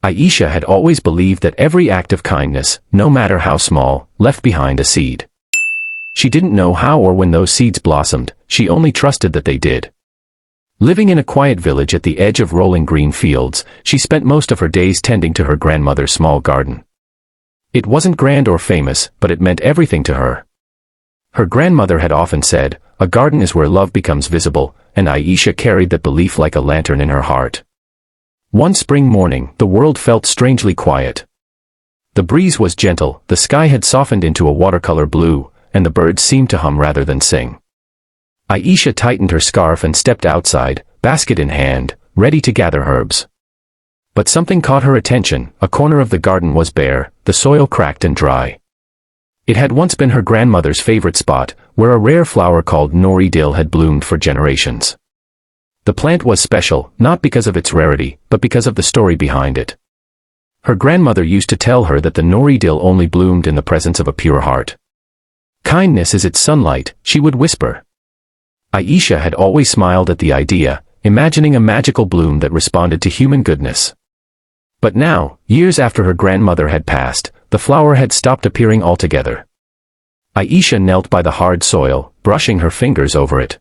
Aisha had always believed that every act of kindness, no matter how small, left behind a seed. She didn't know how or when those seeds blossomed, she only trusted that they did. Living in a quiet village at the edge of rolling green fields, she spent most of her days tending to her grandmother's small garden. It wasn't grand or famous, but it meant everything to her. Her grandmother had often said, "A garden is where love becomes visible," and Aisha carried that belief like a lantern in her heart. One spring morning, the world felt strangely quiet. The breeze was gentle, the sky had softened into a watercolor blue, and the birds seemed to hum rather than sing. Aisha tightened her scarf and stepped outside, basket in hand, ready to gather herbs. But something caught her attention. A corner of the garden was bare, the soil cracked and dry. It had once been her grandmother's favorite spot, where a rare flower called nori dill had bloomed for generations. The plant was special, not because of its rarity, but because of the story behind it. Her grandmother used to tell her that the nori dill only bloomed in the presence of a pure heart. "Kindness is its sunlight," she would whisper. Aisha had always smiled at the idea, imagining a magical bloom that responded to human goodness. But now, years after her grandmother had passed, the flower had stopped appearing altogether. Aisha knelt by the hard soil, brushing her fingers over it.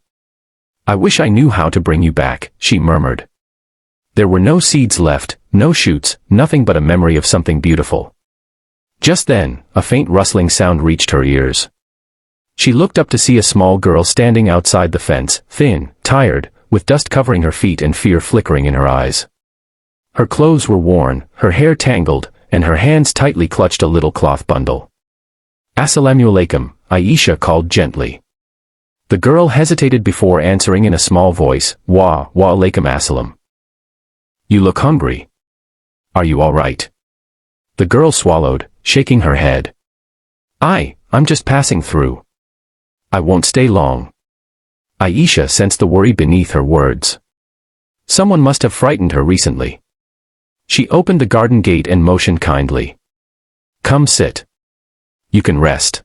"I wish I knew how to bring you back," she murmured. There were no seeds left, no shoots, nothing but a memory of something beautiful. Just then, a faint rustling sound reached her ears. She looked up to see a small girl standing outside the fence, thin, tired, with dust covering her feet and fear flickering in her eyes. Her clothes were worn, her hair tangled, and her hands tightly clutched a little cloth bundle. "Assalamu alaikum," Aisha called gently. The girl hesitated before answering in a small voice, Wa alaikum assalam." "You look hungry. Are you all right?" The girl swallowed, shaking her head. I'm just passing through. I won't stay long." Aisha sensed the worry beneath her words. Someone must have frightened her recently. She opened the garden gate and motioned kindly. "Come sit. You can rest.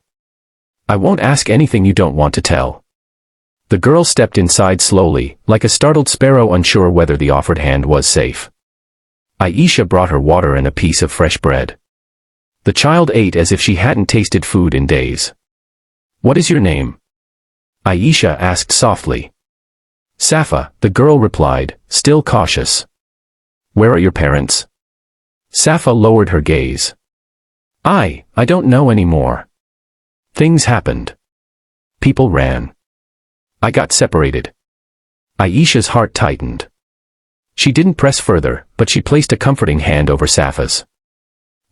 I won't ask anything you don't want to tell." The girl stepped inside slowly, like a startled sparrow unsure whether the offered hand was safe. Aisha brought her water and a piece of fresh bread. The child ate as if she hadn't tasted food in days. "What is your name?" Aisha asked softly. "Safa," the girl replied, still cautious. "Where are your parents?" Safa lowered her gaze. I don't know anymore. Things happened. People ran. I got separated." Aisha's heart tightened. She didn't press further, but she placed a comforting hand over Safa's.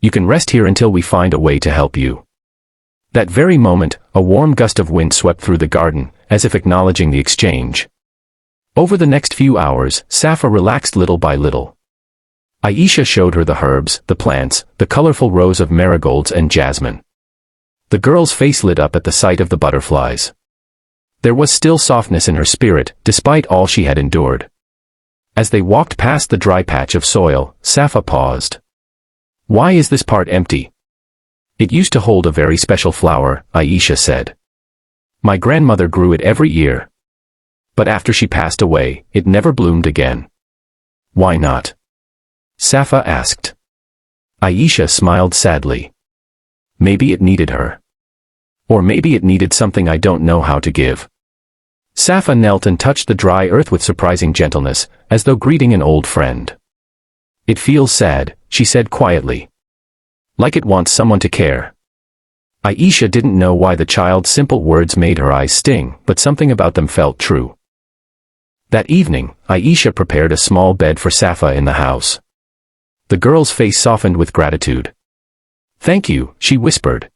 "You can rest here until we find a way to help you." That very moment, a warm gust of wind swept through the garden, as if acknowledging the exchange. Over the next few hours, Safa relaxed little by little. Aisha showed her the herbs, the plants, the colorful rows of marigolds and jasmine. The girl's face lit up at the sight of the butterflies. There was still softness in her spirit, despite all she had endured. As they walked past the dry patch of soil, Safa paused. "Why is this part empty?" "It used to hold a very special flower," Aisha said. "My grandmother grew it every year. But after she passed away, it never bloomed again." "Why not?" Safa asked. Aisha smiled sadly. "Maybe it needed her. Or maybe it needed something I don't know how to give." Safa knelt and touched the dry earth with surprising gentleness, as though greeting an old friend. "It feels sad," she said quietly. "Like it wants someone to care." Aisha didn't know why the child's simple words made her eyes sting, but something about them felt true. That evening, Aisha prepared a small bed for Safa in the house. The girl's face softened with gratitude. "Thank you," she whispered.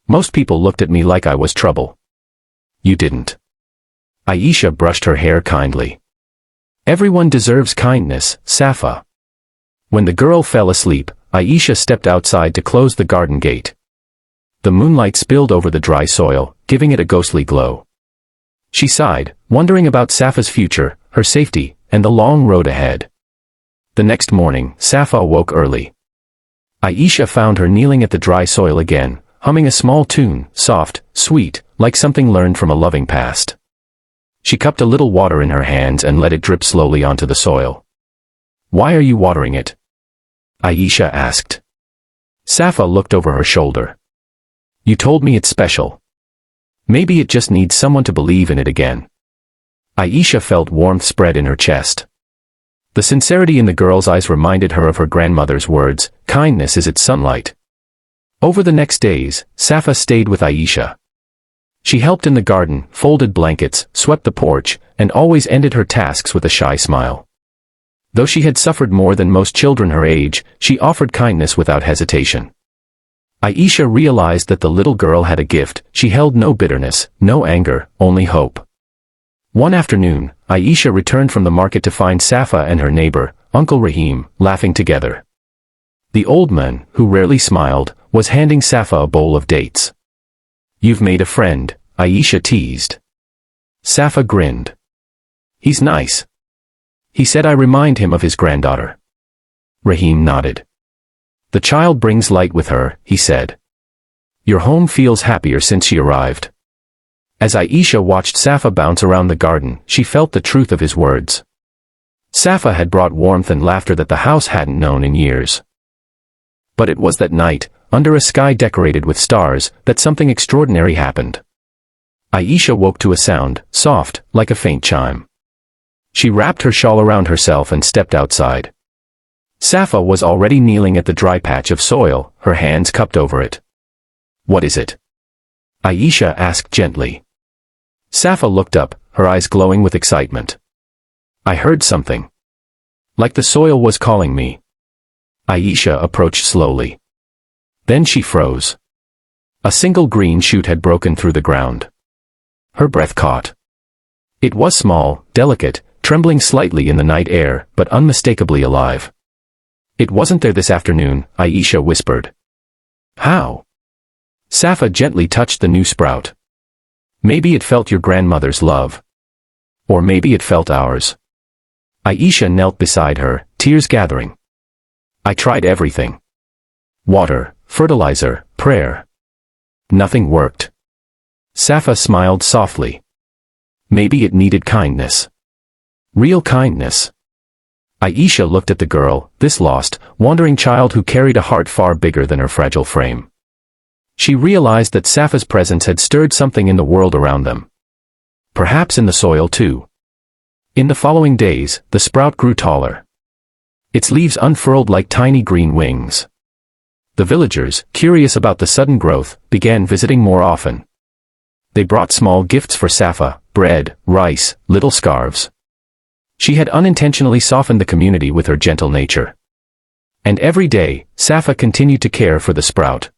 "Most people looked at me like I was trouble. You didn't." Aisha brushed her hair kindly. "Everyone deserves kindness, Safa." When the girl fell asleep, Aisha stepped outside to close the garden gate. The moonlight spilled over the dry soil, giving it a ghostly glow. She sighed, wondering about Safa's future, her safety, and the long road ahead. The next morning, Safa awoke early. Aisha found her kneeling at the dry soil again, humming a small tune, soft, sweet, like something learned from a loving past. She cupped a little water in her hands and let it drip slowly onto the soil. "Why are you watering it?" Aisha asked. Safa looked over her shoulder. You told me it's special. Maybe it just needs someone to believe in it again. Aisha felt warmth spread in her chest. The sincerity in the girl's eyes reminded her of her grandmother's words, kindness is its sunlight. Over the next days, Safa stayed with Aisha. She helped in the garden, folded blankets, swept the porch, and always ended her tasks with a shy smile. Though she had suffered more than most children her age, she offered kindness without hesitation. Aisha realized that the little girl had a gift. She held no bitterness, no anger, only hope. One afternoon, Aisha returned from the market to find Safa and her neighbor, Uncle Rahim, laughing together. The old man, who rarely smiled, was handing Safa a bowl of dates. You've made a friend, Aisha teased. Safa grinned. He's nice. He said I remind him of his granddaughter. Rahim nodded. The child brings light with her, he said. Your home feels happier since she arrived. As Aisha watched Safa bounce around the garden, she felt the truth of his words. Safa had brought warmth and laughter that the house hadn't known in years. But it was that night, under a sky decorated with stars, that something extraordinary happened. Aisha woke to a sound, soft, like a faint chime. She wrapped her shawl around herself and stepped outside. Safa was already kneeling at the dry patch of soil, her hands cupped over it. What is it? Aisha asked gently. Safa looked up, her eyes glowing with excitement. I heard something. Like the soil was calling me. Aisha approached slowly. Then she froze. A single green shoot had broken through the ground. Her breath caught. It was small, delicate, trembling slightly in the night air, but unmistakably alive. It wasn't there this afternoon, Aisha whispered. How? Safa gently touched the new sprout. Maybe it felt your grandmother's love. Or maybe it felt ours. Aisha knelt beside her, tears gathering. I tried everything. Water, fertilizer, prayer. Nothing worked. Safa smiled softly. Maybe it needed kindness. Real kindness. Aisha looked at the girl, this lost, wandering child who carried a heart far bigger than her fragile frame. She realized that Safa's presence had stirred something in the world around them. Perhaps in the soil too. In the following days, the sprout grew taller. Its leaves unfurled like tiny green wings. The villagers, curious about the sudden growth, began visiting more often. They brought small gifts for Safa, bread, rice, little scarves. She had unintentionally softened the community with her gentle nature. And every day, Safa continued to care for the sprout.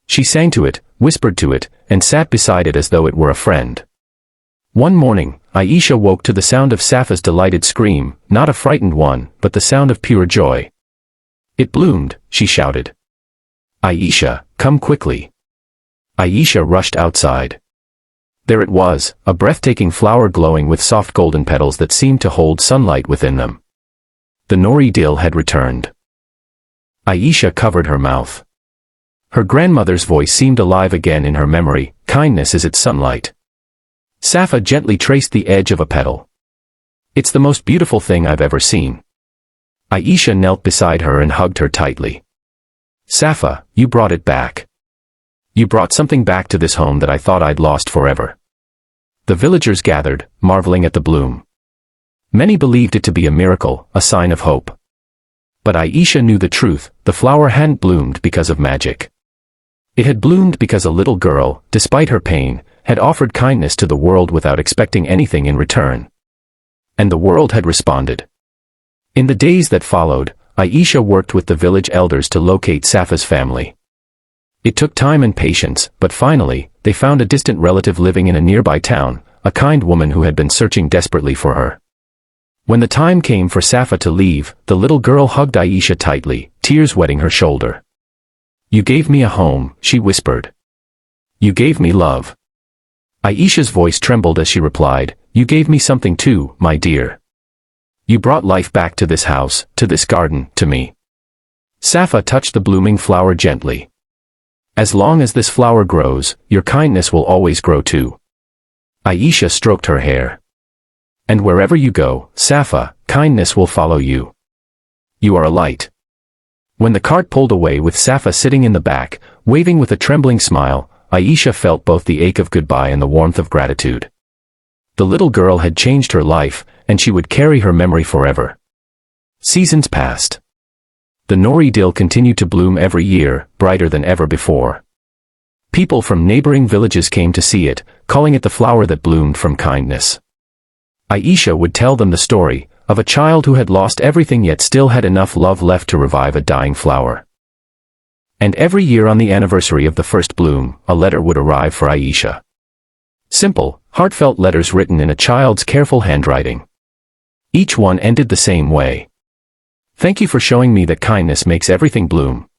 She sang to it, whispered to it, and sat beside it as though it were a friend. One morning, Aisha woke to the sound of Safa's delighted scream, not a frightened one, but the sound of pure joy. It bloomed, she shouted. Aisha, come quickly. Aisha rushed outside. There it was, a breathtaking flower glowing with soft golden petals that seemed to hold sunlight within them. The nori dill had returned. Aisha covered her mouth. Her grandmother's voice seemed alive again in her memory, kindness is its sunlight. Safa gently traced the edge of a petal. It's the most beautiful thing I've ever seen. Aisha knelt beside her and hugged her tightly. Safa, you brought it back. You brought something back to this home that I thought I'd lost forever. The villagers gathered, marveling at the bloom. Many believed it to be a miracle, a sign of hope. But Aisha knew the truth, the flower hadn't bloomed because of magic. It had bloomed because a little girl, despite her pain, had offered kindness to the world without expecting anything in return. And the world had responded. In the days that followed, Aisha worked with the village elders to locate Safa's family. It took time and patience, but finally, they found a distant relative living in a nearby town, a kind woman who had been searching desperately for her. When the time came for Safa to leave, the little girl hugged Aisha tightly, tears wetting her shoulder. You gave me a home, she whispered. You gave me love. Aisha's voice trembled as she replied, you gave me something too, my dear. You brought life back to this house, to this garden, to me. Safa touched the blooming flower gently. As long as this flower grows, your kindness will always grow too. Aisha stroked her hair. And wherever you go, Safa, kindness will follow you. You are a light. When the cart pulled away with Safa sitting in the back, waving with a trembling smile, Aisha felt both the ache of goodbye and the warmth of gratitude. The little girl had changed her life, and she would carry her memory forever. Seasons passed. The nori dill continued to bloom every year, brighter than ever before. People from neighboring villages came to see it, calling it the flower that bloomed from kindness. Aisha would tell them the story of a child who had lost everything yet still had enough love left to revive a dying flower. And every year on the anniversary of the first bloom, a letter would arrive for Aisha. Simple, heartfelt letters written in a child's careful handwriting. Each one ended the same way. Thank you for showing me that kindness makes everything bloom.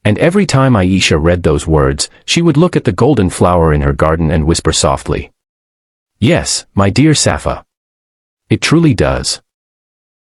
And every time Aisha read those words, she would look at the golden flower in her garden and whisper softly, "Yes, my dear Safa. It truly does."